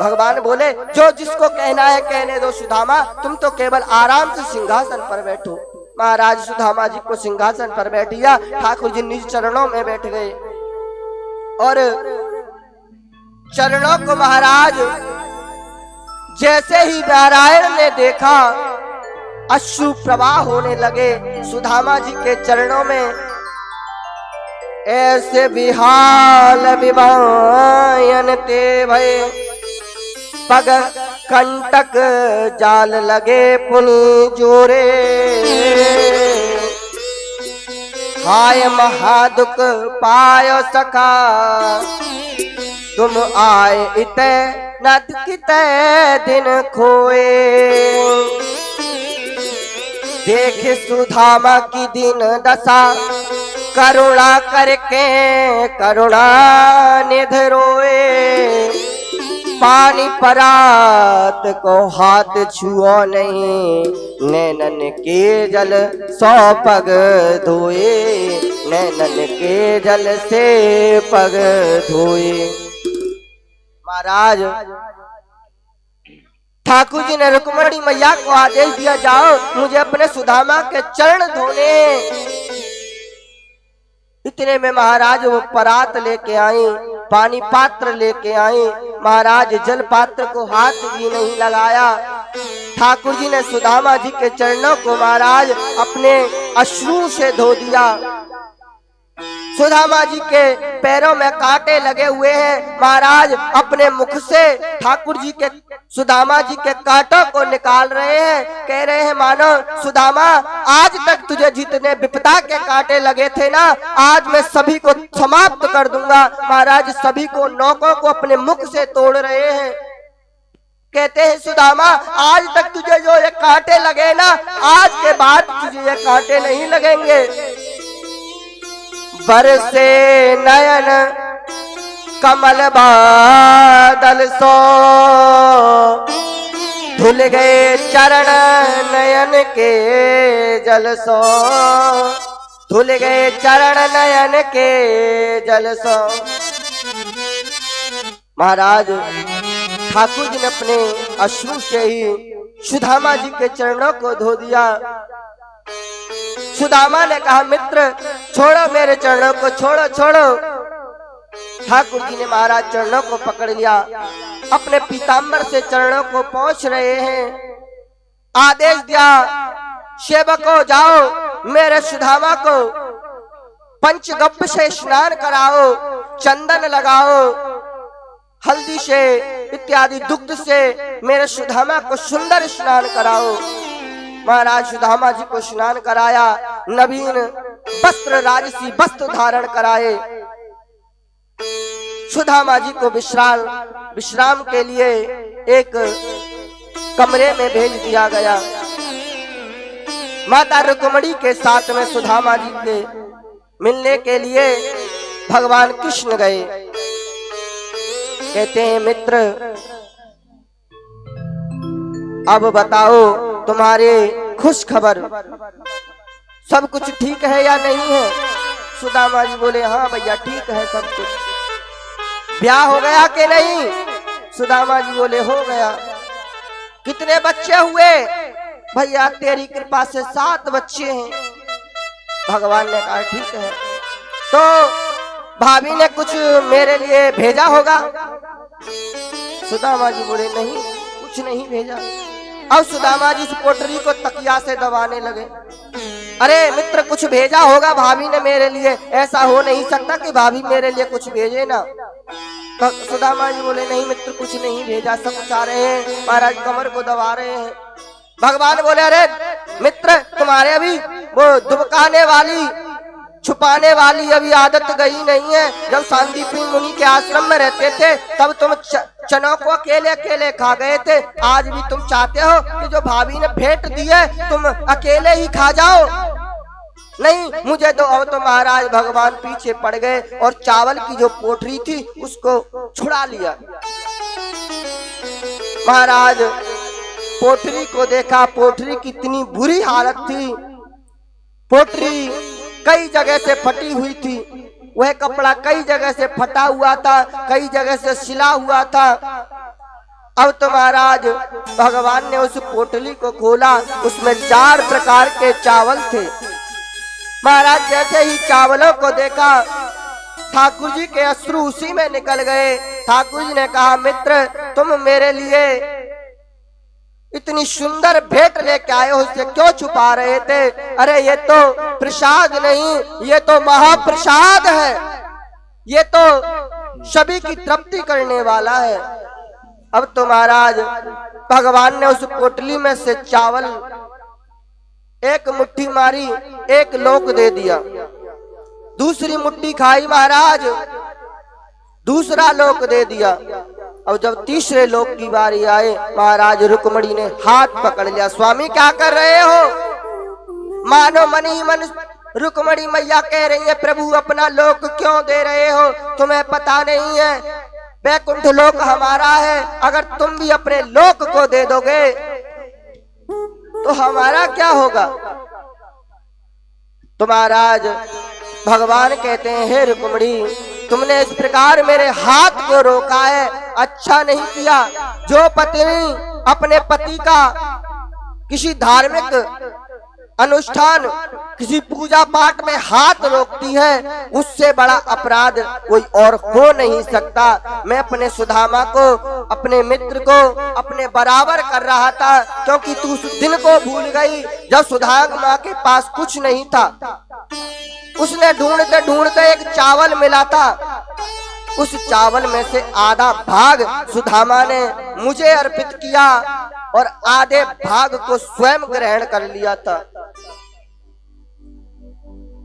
A: भगवान बोले जो जिसको कहना है कहने दो सुदामा, तुम तो केवल आराम से सिंहासन पर बैठो। महाराज सुदामा जी को सिंहासन पर बैठ दिया, ठाकुर जी निज चरणों में बैठ गए और चरणों को महाराज जैसे ही नारायण ने देखा अश्रु प्रवाह होने लगे सुदामा जी के चरणों में। ऐसे बिहाल विवायन ते भय, पग कंटक जाल लगे पुनि जोरे। हाय महादुख पायो सखा, तुम आए इते नद किते दिन खोए। देख सुदामा की दिन दशा, करुणा करके करुणा निध रोए। पानी परात को हाथ छुओ नहीं, नैनन के जल 100 पग धोए, नैनन के जल से पग धोए। महाराज ठाकुर जी ने रुक्मणी मैया को आदेश दिया जाओ मुझे अपने सुदामा के चरण धोने। इतने में महाराज वो परात लेके आई, पानी पात्र लेके आई। महाराज जल पात्र को हाथ भी नहीं लगाया। ठाकुर जी ने सुदामा जी के चरणों को महाराज अपने अश्रु से धो दिया। सुदामा जी के पैरों में कांटे लगे हुए हैं। महाराज अपने मुख से ठाकुर जी के सुदामा जी के कांटों को निकाल रहे हैं, कह रहे हैं मानो सुदामा आज तक तुझे जितने विपदा के कांटे लगे थे ना, आज मैं सभी को समाप्त कर दूंगा। महाराज सभी को नौकों को अपने मुख से तोड़ रहे हैं। कहते हैं सुदामा आज तक तुझे जो ये कांटे लगे ना, आज के बाद तुझे ये कांटे नहीं लगेंगे। बरसे नयन कमल बादल सो, धुल गए चरण नयन के जल सो, धुल गए चरण नयन के जल सो। महाराज ठाकुर जी ने अपने अश्रु से ही सुदामा जी के चरणों को धो दिया। सुदामा ने कहा मित्र छोड़ो मेरे चरणों को, छोड़ो छोड़ो। ठाकुर जी ने महाराज चरणों को पकड़ लिया, अपने पीताम्बर से चरणों को पोंछ रहे हैं। आदेश दिया सेवकों जाओ मेरे सुदामा को पंचगव्य से स्नान कराओ, चंदन लगाओ, हल्दी से इत्यादि दुग्ध से मेरे सुदामा को सुंदर स्नान कराओ। महाराज सुदामा जी को स्नान कराया, नवीन वस्त्र राजसी वस्त्र धारण कराए। सुदामा जी को विश्राम के लिए एक कमरे में भेज दिया गया। माता रुक्मिणी के साथ में सुदामा जी के मिलने के लिए भगवान कृष्ण गए। कहते हैं मित्र अब बताओ तुम्हारे खुश खबर, सब कुछ ठीक है या नहीं है? सुदामा जी बोले हाँ भैया ठीक है सब कुछ। ब्याह हो गया कि नहीं? सुदामा जी बोले हो गया। कितने बच्चे हुए? भैया तेरी कृपा से 7 बच्चे हैं। भगवान ने कहा ठीक है, तो भाभी ने कुछ मेरे लिए भेजा होगा? सुदामा जी बोले नहीं कुछ नहीं भेजा। अब सुदामा जी उस पोटरी को तकिया से दबाने लगे। अरे मित्र कुछ भेजा होगा भाभी ने मेरे लिए, ऐसा हो नहीं सकता कि भाभी मेरे लिए कुछ भेजे ना। तो सुदामा जी बोले नहीं मित्र कुछ नहीं भेजा, सब चाह रहे हैं महाराज कमर को दबा रहे हैं। भगवान बोले अरे मित्र तुम्हारे अभी वो दुबकाने वाली छुपाने वाली अभी आदत गई नहीं है। जब सांदीपनी मुनि के आश्रम में रहते थे तब तुम चनों को अकेले अकेले खा गए थे। आज भी तुम चाहते हो कि जो भाभी ने भेंट दी है तुम अकेले ही खा जाओ? नहीं मुझे तो अब तो महाराज भगवान पीछे पड़ गए और चावल की जो पोटरी थी उसको छुड़ा लिया। महाराज पोटरी को देखा, पोटरी की इतनी बुरी हालत थी, पोटरी कई जगह से फटी हुई थी, वह कपड़ा कई जगह से फटा हुआ था, कई जगह से सिला हुआ था। अब तो महाराज भगवान ने उस पोटली को खोला, उसमें 4 प्रकार के चावल थे। महाराज जैसे ही चावलों को देखा ठाकुर जी के अश्रु उसी में निकल गए। ठाकुर जी ने कहा मित्र तुम मेरे लिए इतनी सुंदर भेंट लेके आए हो, उसे क्यों छुपा रहे थे? अरे ये तो प्रसाद नहीं, ये तो महाप्रसाद है, ये तो सभी की तृप्ति करने वाला है। अब तो महाराज भगवान ने उस पोटली में से चावल एक मुट्ठी मारी, एक लोक दे दिया। दूसरी मुट्ठी खाई महाराज, दूसरा लोक दे दिया। और जब तीसरे लोक की बारी आए महाराज रुक्मिणी ने हाथ पकड़ लिया। स्वामी क्या कर रहे हो? मानो मन ही मन रुक्मिणी मैया कह रही है प्रभु अपना लोक क्यों दे रहे हो? तुम्हें पता नहीं है वैकुंठ लोक हमारा है, अगर तुम भी अपने लोक को दे दोगे तो हमारा क्या होगा? तो महाराज भगवान कहते हैं हे रुक्मिणी तुमने इस प्रकार मेरे हाथ को रोका है, अच्छा नहीं किया। जो पत्नी अपने पति का किसी धार्मिक अनुष्ठान किसी पूजा पाठ में हाथ रोकती है उससे बड़ा अपराध कोई और हो नहीं सकता। मैं अपने सुदामा को अपने मित्र को अपने बराबर कर रहा था, क्योंकि तू उस दिन को भूल गई जब सुदामा के पास कुछ नहीं था। उसने ढूंढते ढूंढते एक चावल मिला था, उस चावल में से आधा भाग सुदामा ने मुझे अर्पित किया और आधे भाग को स्वयं ग्रहण कर लिया था।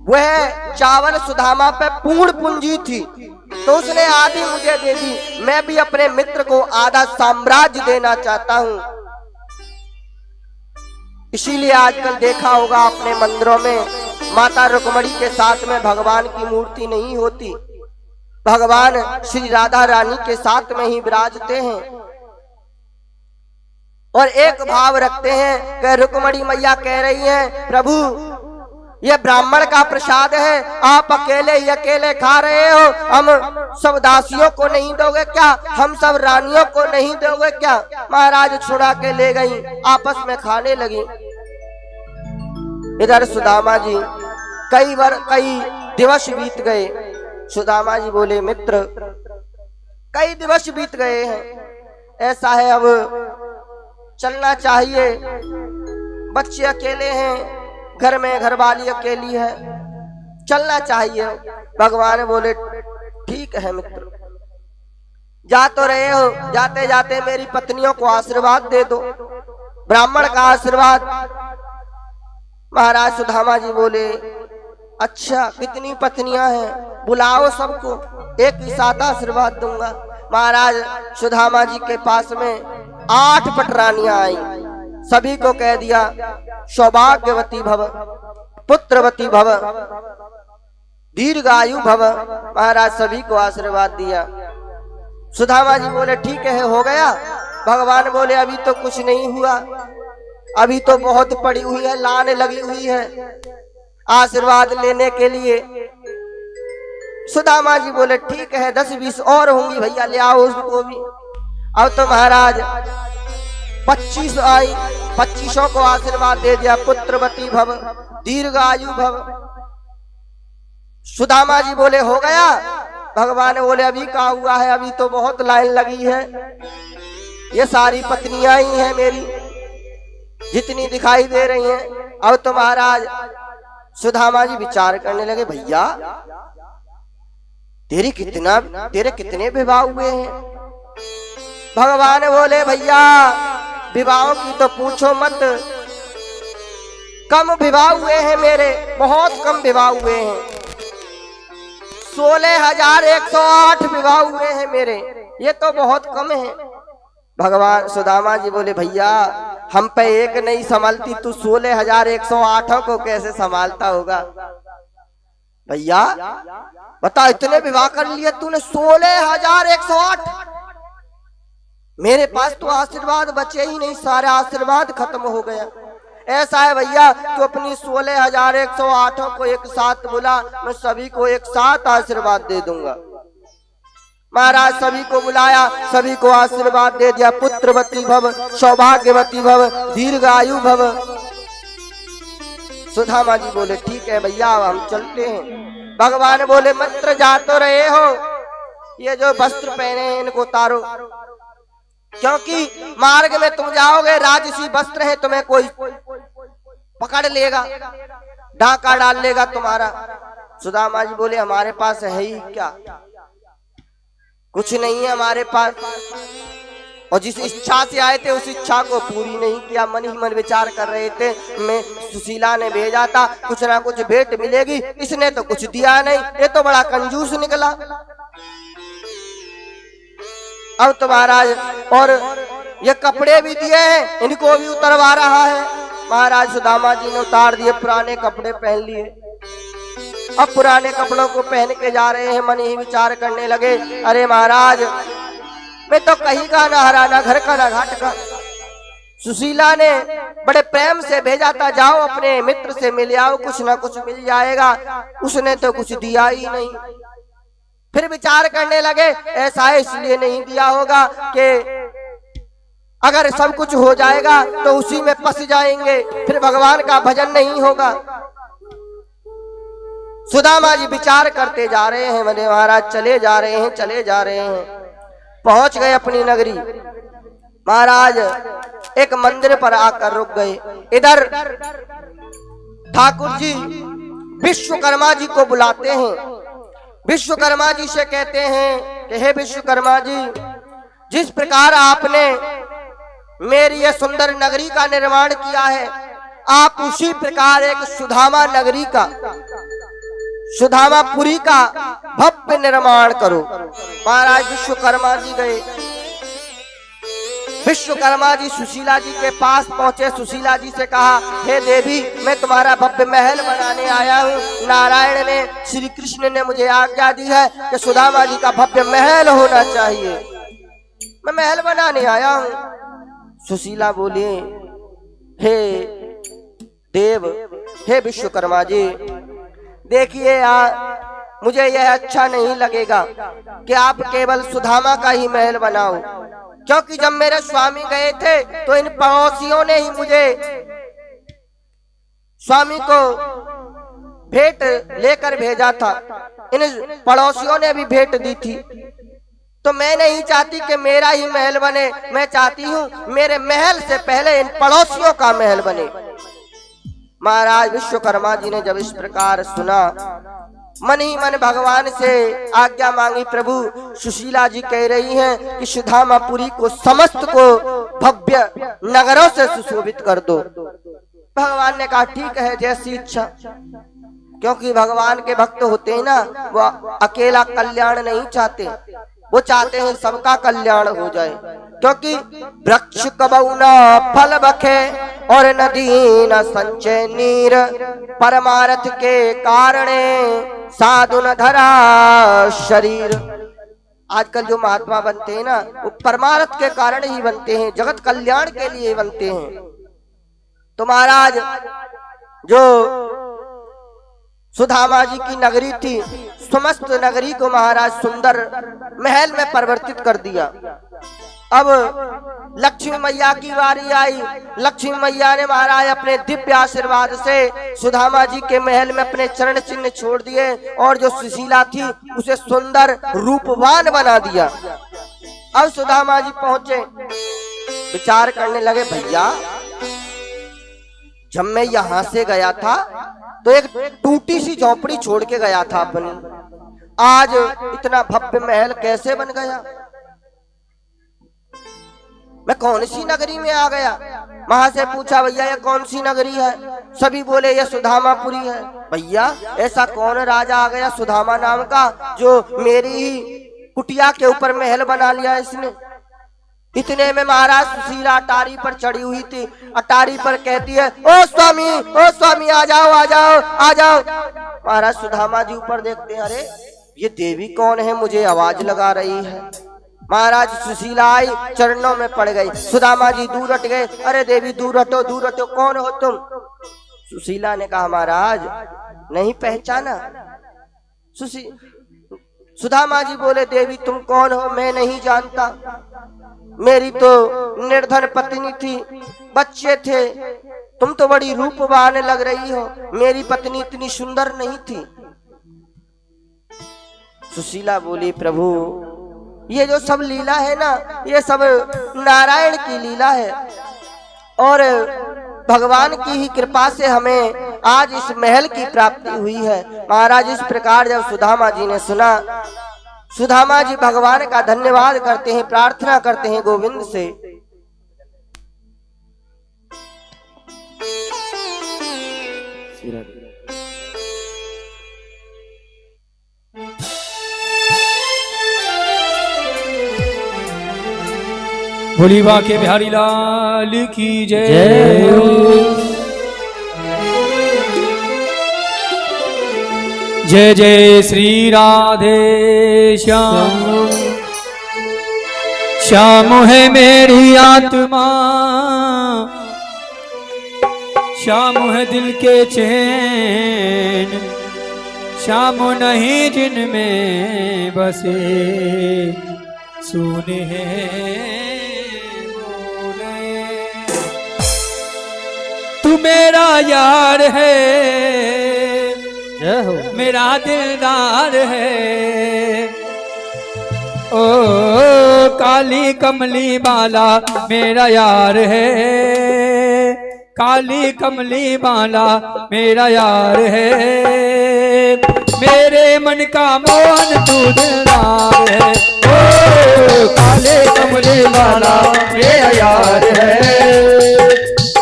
A: वह चावल सुदामा पे पूर्ण पूंजी थी तो उसने आधी मुझे दे दी। मैं भी अपने मित्र को आधा साम्राज्य देना चाहता हूं। इसीलिए आजकल देखा होगा अपने मंदिरों में माता रुक्मिणी के साथ में भगवान की मूर्ति नहीं होती, भगवान श्री राधा रानी के साथ में ही विराजते हैं और एक भाव रखते हैं कि रुक्मिणी मैया कह रही हैं प्रभु ये ब्राह्मण का प्रसाद है, आप अकेले ही अकेले खा रहे हो, हम सब दासियों को नहीं दोगे क्या? हम सब रानियों को नहीं दोगे क्या? महाराज छुड़ा के ले गई, आपस में खाने लगी। इधर सुदामा जी कई दिवस बीत गए। सुदामा जी बोले मित्र कई दिवस बीत गए हैं, ऐसा है अब चलना चाहिए, बच्चे अकेले हैं, घर में घरवाली अकेली है, चलना चाहिए। भगवान बोले ठीक है मित्र, जा तो रहे हो, जाते जाते मेरी पत्नियों को आशीर्वाद दे दो, ब्राह्मण का आशीर्वाद। महाराज सुदामा जी बोले अच्छा कितनी पत्नियां हैं, बुलाओ सबको, एक ही साथ आशीर्वाद दूंगा। महाराज सुदामा जी के पास में 8 पटरानियां आई, सभी को कह दिया सौभाग्यवती भव, पुत्रवती भव, दीर्घायु भव। महाराज सभी को आशीर्वाद दिया। सुदामा जी बोले ठीक है हो गया। भगवान बोले अभी तो कुछ नहीं हुआ, अभी तो बहुत पड़ी हुई है, लाने लगी हुई है आशीर्वाद लेने के लिए। सुदामा जी बोले ठीक है 10-20 और होंगी भैया, ले आओ उसको भी। अब तो महाराज 25 आई, 25 को आशीर्वाद दे दिया, पुत्रवती भव, दीर्घायु भव। सुदामा जी बोले हो गया। भगवान बोले अभी क्या हुआ है, अभी तो बहुत लाइन लगी है, ये सारी पत्नियां ही हैं मेरी जितनी दिखाई दे रही हैं। अब तो महाराज सुदामा जी विचार करने लगे भैया तेरे कितने विवाह हुए हैं। भगवान बोले भैया विवाहों की तो पूछो मत, कम विवाह हुए हैं मेरे, बहुत कम विवाह हुए हैं, 16,108 विवाह हुए हैं मेरे, ये तो बहुत कम है। भगवान सुदामा जी बोले भैया हम पे एक नहीं संभालती, तू 16,108 को कैसे संभालता होगा। भैया बता इतने विवाह कर लिए तूने, 16,108, मेरे पास तो आशीर्वाद बचे ही नहीं, सारे आशीर्वाद खत्म हो गया। ऐसा है भैया तो अपनी 16,108 को एक साथ बुला, मैं सभी को एक साथ आशीर्वाद दे दूंगा। महाराज सभी को बुलाया, सभी को आशीर्वाद दे दिया, पुत्रवती भव, सौभाग्यवती भव, दीर्घायु भव। सुदामा जी बोले ठीक है भैया हम चलते हैं। भगवान बोले मित्र जा तो रहे हो, ये जो वस्त्र पहने हैं इनको उतारो, क्योंकि मार्ग में तुम जाओगे राजसी वस्त्र है, तुम्हें कोई पकड़ लेगा, डाका डाल लेगा तुम्हारा। सुदामा जी बोले हमारे पास है ही क्या, कुछ नहीं है हमारे पास, और जिस इच्छा से आए थे उस इच्छा को पूरी नहीं किया। मन ही मन विचार कर रहे थे, मैं सुशीला ने भेजा था कुछ ना कुछ भेंट मिलेगी, इसने तो कुछ दिया नहीं, ये तो बड़ा कंजूस निकला। अब तो महाराज और ये कपड़े भी दिए हैं, इनको भी उतरवा रहा है। महाराज सुदामा जी ने उतार दिए, पुराने कपड़े पहन लिए। अब पुराने कपड़ों को पहन के जा रहे हैं, मन ही विचार करने लगे अरे महाराज मैं तो कहीं का ना हरा, ना घर का ना घाट का। सुशीला ने बड़े प्रेम से भेजा था, जाओ अपने मित्र से मिल आओ, कुछ ना कुछ मिल जाएगा, उसने तो कुछ दिया ही नहीं। फिर विचार करने लगे ऐसा इसलिए नहीं दिया होगा कि अगर सब कुछ हो जाएगा तो उसी में फंस जाएंगे, फिर भगवान का भजन नहीं होगा। सुदामा जी विचार करते जा रहे हैं, मेरे महाराज चले जा रहे हैं, चले जा रहे हैं, पहुंच गए अपनी नगरी। महाराज एक मंदिर पर आकर रुक गए। इधर ठाकुर जी विश्वकर्मा जी को बुलाते हैं। विश्वकर्मा जी से कहते हैं कि हे विश्वकर्मा जी, जिस प्रकार आपने मेरी यह सुंदर नगरी का निर्माण किया है, आप उसी प्रकार एक सुदामा नगरी का, सुदामापुरी का भव्य निर्माण करो। महाराज विश्वकर्मा जी गए। विश्वकर्मा जी सुशीला जी के पास पहुंचे, सुशीला जी से कहा हे देवी मैं तुम्हारा भव्य महल बनाने आया हूँ, नारायण ने श्री कृष्ण ने मुझे आज्ञा दी है कि सुदामा जी का भव्य महल होना चाहिए, मैं महल बनाने आया हूँ। सुशीला बोली हे देव, हे विश्वकर्मा जी देखिए मुझे यह अच्छा नहीं लगेगा कि आप केवल सुदामा का ही महल बनाओ, क्योंकि जब मेरे स्वामी गए थे तो इन पड़ोसियों ने ही मुझे स्वामी को भेंट लेकर भेजा था, इन पड़ोसियों ने भी भेंट दी थी। तो मैं नहीं चाहती कि मेरा ही महल बने, मैं चाहती हूँ मेरे महल से पहले इन पड़ोसियों का महल बने। महाराज विश्वकर्मा जी ने जब इस प्रकार सुना, मन ही मन भगवान से आज्ञा मांगी। प्रभु, सुशीला जी कह रही हैं कि सुधामापुरी को समस्त को भव्य नगरों से सुशोभित कर दो। भगवान ने कहा ठीक है, जैसी इच्छा। क्योंकि भगवान के भक्त होते हैं ना, वो अकेला कल्याण नहीं चाहते, वो चाहते हैं सबका कल्याण हो जाए। क्योंकि वृक्ष कबऊ न फल बखे और नदी न संचय नीर, परमार्थ के कारणे साधु न धरा शरीर। आजकल जो महात्मा बनते हैं ना, वो परमार्थ के कारण ही बनते हैं, जगत कल्याण के लिए बनते हैं। तो महाराज जो सुदामा जी की नगरी थी, समस्त नगरी को महाराज सुंदर महल में परिवर्तित कर दिया। अब लक्ष्मी मैया की बारी आई। लक्ष्मी मैया ने महाराज अपने दिव्य आशीर्वाद से सुदामा जी के महल में अपने चरण चिन्ह छोड़ दिए और जो सुशीला थी उसे सुंदर रूपवान बना दिया। अब सुदामा जी पहुंचे, विचार करने लगे, भैया जब मैं यहां से गया था तो एक टूटी सी झोपड़ी छोड़ के गया था अपनी, आज इतना भव्य महल कैसे बन गया? मैं कौन सी नगरी में आ गया? वहां से पूछा, भैया ये कौन सी नगरी है? सभी बोले ये सुदामापुरी है। भैया ऐसा कौन राजा आ गया सुदामा नाम का, जो मेरी ही कुटिया के ऊपर महल बना लिया इसने? इतने में महाराज सुशीला अटारी पर चढ़ी हुई थी। अटारी पर कहती है, ओ स्वामी आ जाओ आ जाओ आ जाओ। महाराज सुदामा जी ऊपर देखते हैं, अरे ये देवी कौन है, मुझे आवाज लगा रही है। महाराज सुशीला आई, चरणों में पड़ गई। सुदामा जी दूर हट गए, अरे देवी दूर हटो दूर हटो, कौन हो तुम? सुशीला ने कहा, महाराज नहीं पहचाना? सुदामा जी बोले, देवी तुम कौन हो? मैं नहीं जानता, मेरी तो निर्धन पत्नी थी, बच्चे थे, तुम तो बड़ी रूपवान लग रही हो, मेरी पत्नी इतनी सुंदर नहीं थी। सुशीला बोली, प्रभु ये जो सब लीला है ना, ये सब नारायण की लीला है और भगवान की ही कृपा से हमें आज इस महल की प्राप्ति हुई है। महाराज इस प्रकार जब सुदामा जी ने सुना, सुदामा जी भगवान का धन्यवाद करते हैं, प्रार्थना करते हैं गोविंद से।
B: भोली बाके बिहारी लाल की जय। जय जय श्री राधे श्याम। श्याम है मेरी आत्मा, श्याम है दिल के चैन, श्याम नहीं जिनमें बसे सुने बोले। तू मेरा यार है, मेरा दिलदार है, ओ काली कमली वाला मेरा यार है, काली कमली वाला मेरा यार है। मेरे मन का मोहन तू दिलदार है, ओ काले कमली वाला मेरा यार है,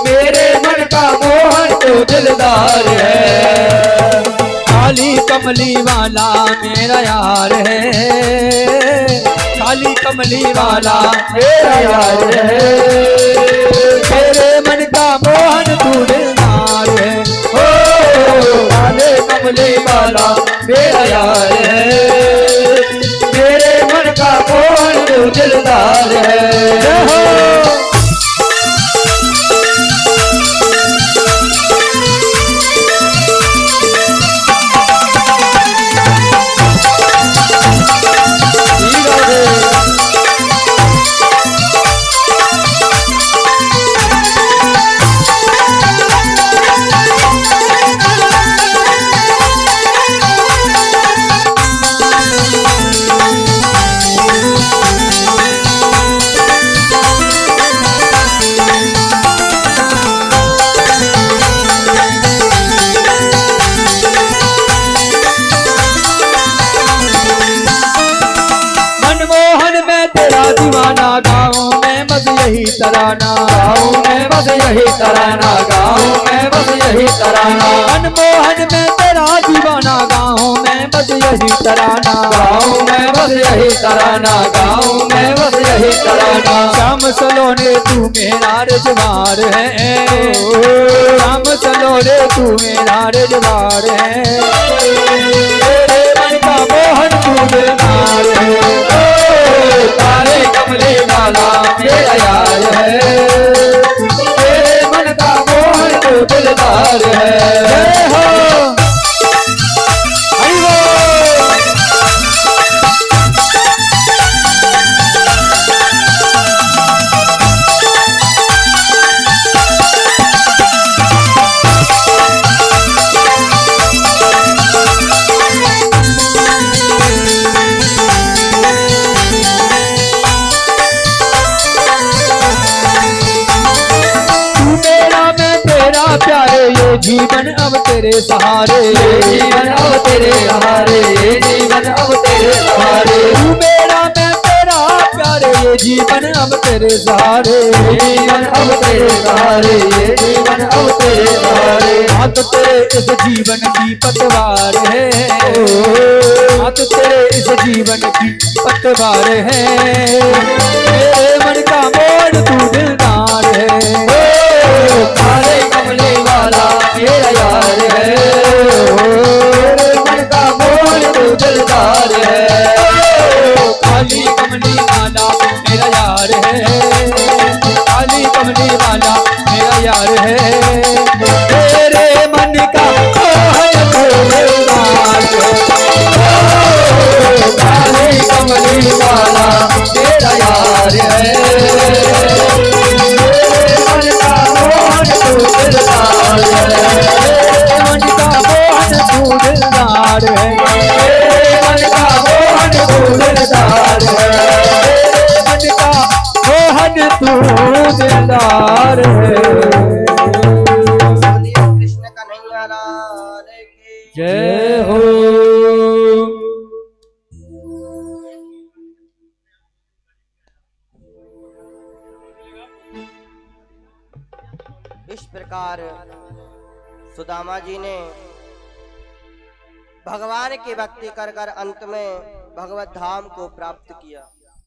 B: मेरे मन का मोहन तू दिलदार है। काली कमली वाला मेरा यार है, काली कमली वाला मेरा यार है, मेरे मन का मोहन तू दिलदार है, ओ काले कमली वाला मेरा यार है, मेरे मन का मोहन तू दिलदार है। मैं तेरा दीवाना, गाँव में बस यही तराना,
C: गाँव में बस यही तराना, गाँव में बस यही तराना,
B: मनमोहन में तेरा दीवाना, गाँव में बस यही तराना,
C: गाँव में बस यही तराना, गाँव में बस यही तराना।
B: श्याम सलोने तू मेरा रजवार है, श्याम सलोने तू मेरा रजवार है, तेरे मन का मोहन तू दिलदार है,
C: काले कमली वाला मेरा यार है, तेरे मन का मोहन तू दिलदार है।
B: जय हो हरि बोल। प्यारे ये जीवन अब तेरे सहारे,
C: ये जीवन अब तेरे सहारे, ये जीवन अब तेरे सहारे,
B: तू मेरा मैं तेरा प्यारे ये जीवन अब तेरे सहारे,
C: ये जीवन अब तेरे सहारे, ये जीवन अब तेरे सहारे।
B: हाथ तेरे इस जीवन की पतवार है, हाथ तेरे इस जीवन की पतवार है, मेरे मन का मोड़ तू दिलदार है,
C: काले कमली वाला मेरा यार है, तेरे मन का मोहन तू दिलदार है।
B: काली कमली वाला मेरा यार है, काली कमली वाला मेरा यार है, तेरे मन का मोहन तू दिलदार है,
C: काले कमली वाला मेरा यार है, तेरे मन का मोहन तू दिलदार है,
B: मन का मोहन तू दिलदार है,
C: तेरे मन का मोहन तू दिलदार है,
B: मन का मोहन तू दिलदार है।
A: कृष्ण कन्हैया लाल की
B: जय हो।
A: इस प्रकार सुदामा जी ने भगवान की भक्ति कर कर अंत में भगवत धाम को प्राप्त किया।